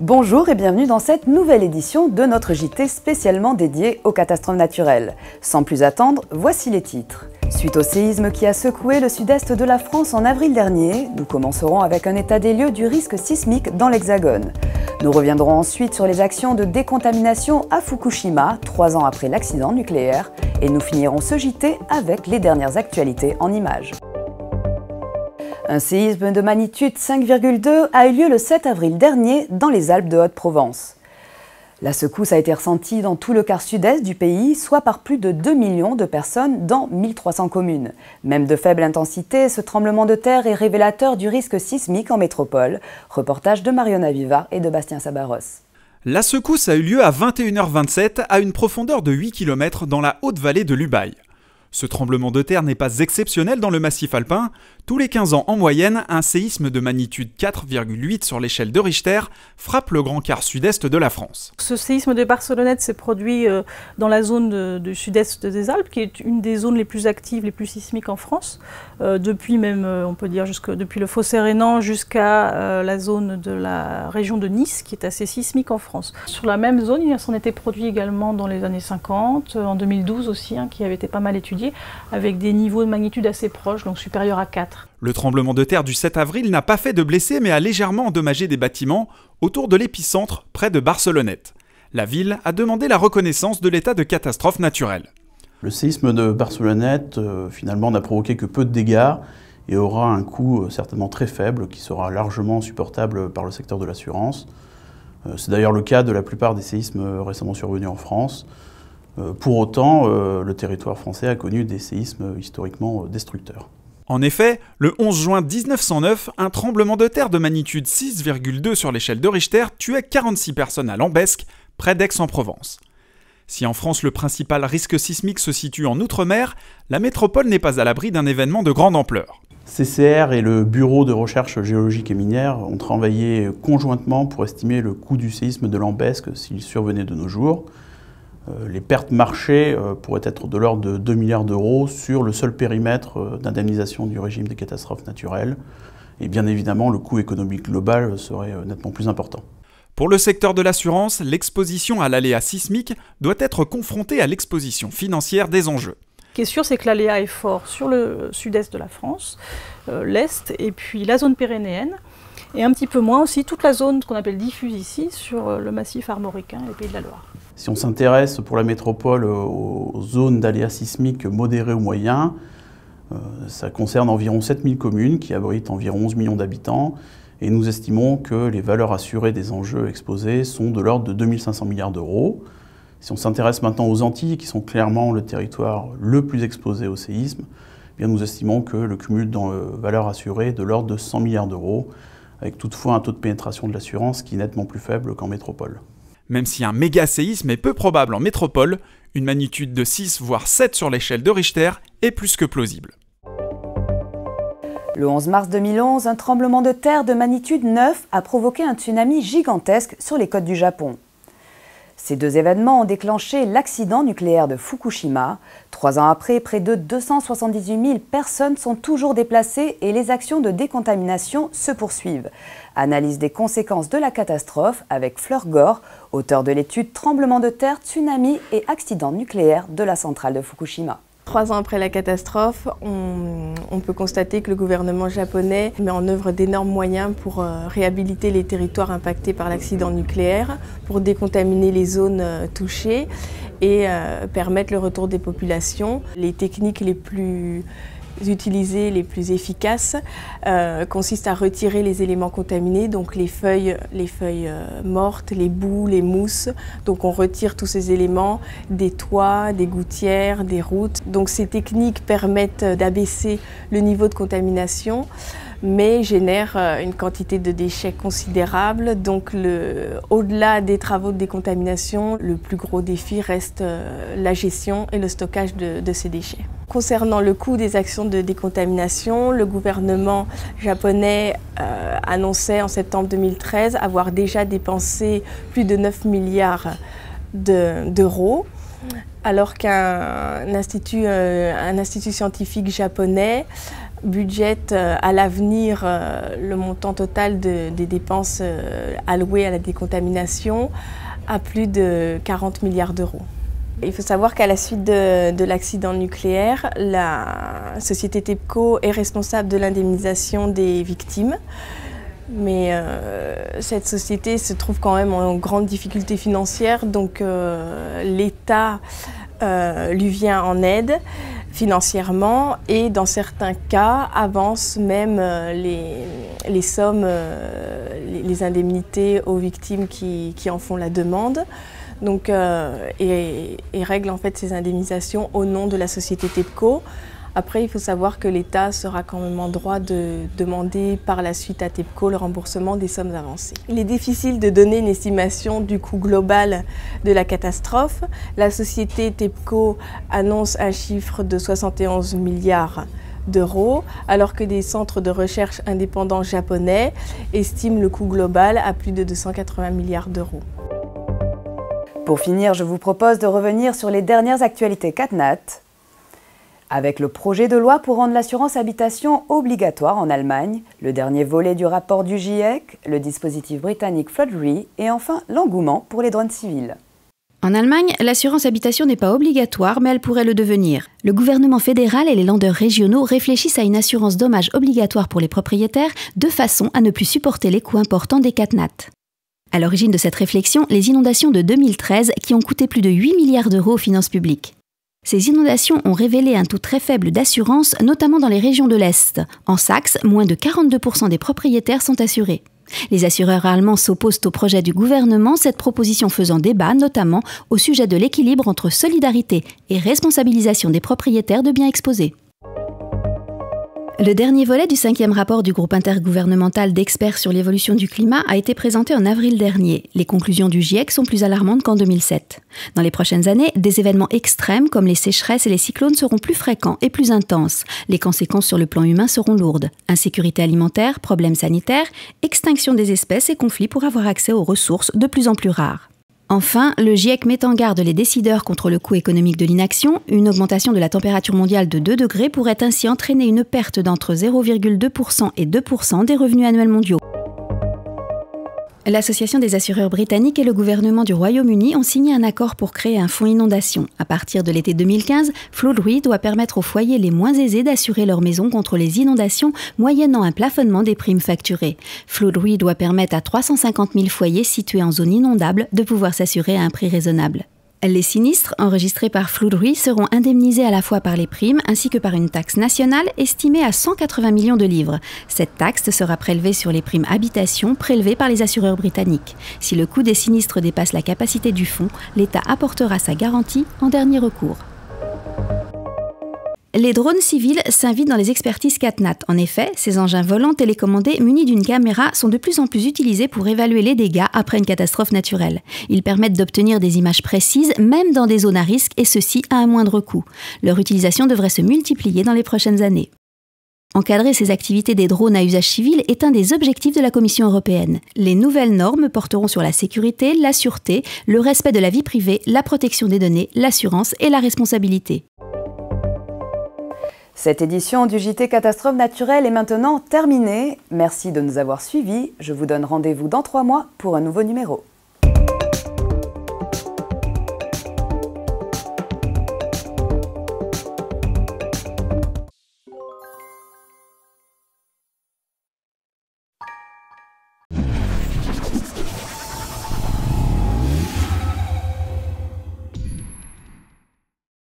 Bonjour et bienvenue dans cette nouvelle édition de notre JT spécialement dédié aux catastrophes naturelles. Sans plus attendre, voici les titres. Suite au séisme qui a secoué le sud-est de la France en avril dernier, nous commencerons avec un état des lieux du risque sismique dans l'Hexagone. Nous reviendrons ensuite sur les actions de décontamination à Fukushima, 3 ans après l'accident nucléaire, et nous finirons ce JT avec les dernières actualités en images. Un séisme de magnitude 5,2 a eu lieu le 7 avril dernier dans les Alpes de Haute-Provence. La secousse a été ressentie dans tout le quart sud-est du pays, soit par plus de 2 millions de personnes dans 1300 communes. Même de faible intensité, ce tremblement de terre est révélateur du risque sismique en métropole. Reportage de Mariona Viva et de Bastien Sabaros. La secousse a eu lieu à 21h27 à une profondeur de 8 km dans la haute vallée de l'Ubaye. Ce tremblement de terre n'est pas exceptionnel dans le massif alpin. Tous les 15 ans en moyenne, un séisme de magnitude 4,8 sur l'échelle de Richter frappe le grand quart sud-est de la France. Ce séisme de Barcelonnette s'est produit dans la zone du sud-est des Alpes, qui est une des zones les plus actives, les plus sismiques en France. Depuis même, on peut dire, depuis le fossé rhénan jusqu'à la zone de la région de Nice, qui est assez sismique en France. Sur la même zone, il s'en était produit également dans les années 50, en 2012 aussi, qui avait été pas mal étudié, avec des niveaux de magnitude assez proches, donc supérieurs à 4. Le tremblement de terre du 7 avril n'a pas fait de blessés, mais a légèrement endommagé des bâtiments autour de l'épicentre, près de Barcelonnette. La ville a demandé la reconnaissance de l'état de catastrophe naturelle. Le séisme de Barcelonnette, finalement, n'a provoqué que peu de dégâts et aura un coût certainement très faible qui sera largement supportable par le secteur de l'assurance. C'est d'ailleurs le cas de la plupart des séismes récemment survenus en France. Pour autant, le territoire français a connu des séismes historiquement destructeurs. En effet, le 11 juin 1909, un tremblement de terre de magnitude 6,2 sur l'échelle de Richter tuait 46 personnes à Lambesc, près d'Aix-en-Provence. Si en France le principal risque sismique se situe en Outre-mer, la métropole n'est pas à l'abri d'un événement de grande ampleur. CCR et le Bureau de recherche géologique et minière ont travaillé conjointement pour estimer le coût du séisme de Lambesc s'il survenait de nos jours. Les pertes marchées pourraient être de l'ordre de 2 milliards d'euros sur le seul périmètre d'indemnisation du régime des catastrophes naturelles. Et bien évidemment, le coût économique global serait nettement plus important. Pour le secteur de l'assurance, l'exposition à l'aléa sismique doit être confrontée à l'exposition financière des enjeux. Ce qui est sûr, c'est que l'aléa est fort sur le sud-est de la France, l'est, et puis la zone pyrénéenne, et un petit peu moins aussi toute la zone qu'on appelle diffuse ici, sur le massif armoricain et les Pays de la Loire. Si on s'intéresse pour la métropole aux zones d'aléas sismiques modérés ou moyens, ça concerne environ 7000 communes qui abritent environ 11 millions d'habitants et nous estimons que les valeurs assurées des enjeux exposés sont de l'ordre de 2500 milliards d'euros. Si on s'intéresse maintenant aux Antilles, qui sont clairement le territoire le plus exposé au séisme, eh bien nous estimons que le cumul dans valeurs assurées est de l'ordre de 100 milliards d'euros, avec toutefois un taux de pénétration de l'assurance qui est nettement plus faible qu'en métropole. Même si un méga-séisme est peu probable en métropole, une magnitude de 6 voire 7 sur l'échelle de Richter est plus que plausible. Le 11 mars 2011, un tremblement de terre de magnitude 9 a provoqué un tsunami gigantesque sur les côtes du Japon. Ces deux événements ont déclenché l'accident nucléaire de Fukushima. 3 ans après, près de 278 000 personnes sont toujours déplacées et les actions de décontamination se poursuivent. Analyse des conséquences de la catastrophe avec Fleur Gore, auteur de l'étude Tremblement de terre, tsunami et accident nucléaire de la centrale de Fukushima. 3 ans après la catastrophe, on peut constater que le gouvernement japonais met en œuvre d'énormes moyens pour réhabiliter les territoires impactés par l'accident nucléaire, pour décontaminer les zones touchées et permettre le retour des populations. Les techniques les plus utilisées, les plus efficaces, consistent à retirer les éléments contaminés, donc les feuilles mortes, les boues, les mousses. Donc on retire tous ces éléments des toits, des gouttières, des routes. Donc ces techniques permettent d'abaisser le niveau de contamination, mais génèrent une quantité de déchets considérable. Donc au-delà des travaux de décontamination, le plus gros défi reste la gestion et le stockage de ces déchets. Concernant le coût des actions de décontamination, le gouvernement japonais annonçait en septembre 2013 avoir déjà dépensé plus de 9 milliards d'euros, alors qu'un institut scientifique japonais budgète à l'avenir le montant total des dépenses allouées à la décontamination à plus de 40 milliards d'euros. Il faut savoir qu'à la suite de l'accident nucléaire, la société TEPCO est responsable de l'indemnisation des victimes. Mais cette société se trouve quand même en grande difficulté financière, donc l'État lui vient en aide financièrement et dans certains cas avance même les sommes, les indemnités aux victimes qui en font la demande. Donc, et règle en fait ces indemnisations au nom de la société TEPCO. Après, il faut savoir que l'État sera quand même en droit de demander par la suite à TEPCO le remboursement des sommes avancées. Il est difficile de donner une estimation du coût global de la catastrophe. La société TEPCO annonce un chiffre de 71 milliards d'euros, alors que des centres de recherche indépendants japonais estiment le coût global à plus de 280 milliards d'euros. Pour finir, je vous propose de revenir sur les dernières actualités CatNat. Avec le projet de loi pour rendre l'assurance habitation obligatoire en Allemagne, le dernier volet du rapport du GIEC, le dispositif britannique Flood Re et enfin l'engouement pour les drones civils. En Allemagne, l'assurance habitation n'est pas obligatoire, mais elle pourrait le devenir. Le gouvernement fédéral et les Länder régionaux réfléchissent à une assurance dommage obligatoire pour les propriétaires de façon à ne plus supporter les coûts importants des CatNat. À l'origine de cette réflexion, les inondations de 2013 qui ont coûté plus de 8 milliards d'euros aux finances publiques. Ces inondations ont révélé un taux très faible d'assurance, notamment dans les régions de l'Est. En Saxe, moins de 42% des propriétaires sont assurés. Les assureurs allemands s'opposent au projet du gouvernement, cette proposition faisant débat, notamment au sujet de l'équilibre entre solidarité et responsabilisation des propriétaires de biens exposés. Le dernier volet du 5e rapport du groupe intergouvernemental d'experts sur l'évolution du climat a été présenté en avril dernier. Les conclusions du GIEC sont plus alarmantes qu'en 2007. Dans les prochaines années, des événements extrêmes comme les sécheresses et les cyclones seront plus fréquents et plus intenses. Les conséquences sur le plan humain seront lourdes. Insécurité alimentaire, problèmes sanitaires, extinction des espèces et conflits pour avoir accès aux ressources de plus en plus rares. Enfin, le GIEC met en garde les décideurs contre le coût économique de l'inaction. Une augmentation de la température mondiale de 2 degrés pourrait ainsi entraîner une perte d'entre 0,2% et 2% des revenus annuels mondiaux. L'Association des assureurs britanniques et le gouvernement du Royaume-Uni ont signé un accord pour créer un fonds inondation. À partir de l'été 2015, Flood Re doit permettre aux foyers les moins aisés d'assurer leur maison contre les inondations moyennant un plafonnement des primes facturées. Flood Re doit permettre à 350 000 foyers situés en zone inondable de pouvoir s'assurer à un prix raisonnable. Les sinistres enregistrés par Flood Re seront indemnisés à la fois par les primes ainsi que par une taxe nationale estimée à 180 millions de livres. Cette taxe sera prélevée sur les primes habitation prélevées par les assureurs britanniques. Si le coût des sinistres dépasse la capacité du fonds, l'État apportera sa garantie en dernier recours. Les drones civils s'invitent dans les expertises CatNat. En effet, ces engins volants télécommandés munis d'une caméra sont de plus en plus utilisés pour évaluer les dégâts après une catastrophe naturelle. Ils permettent d'obtenir des images précises, même dans des zones à risque, et ceci à un moindre coût. Leur utilisation devrait se multiplier dans les prochaines années. Encadrer ces activités des drones à usage civil est un des objectifs de la Commission européenne. Les nouvelles normes porteront sur la sécurité, la sûreté, le respect de la vie privée, la protection des données, l'assurance et la responsabilité. Cette édition du JT Catastrophe naturelle est maintenant terminée. Merci de nous avoir suivis. Je vous donne rendez-vous dans 3 mois pour un nouveau numéro.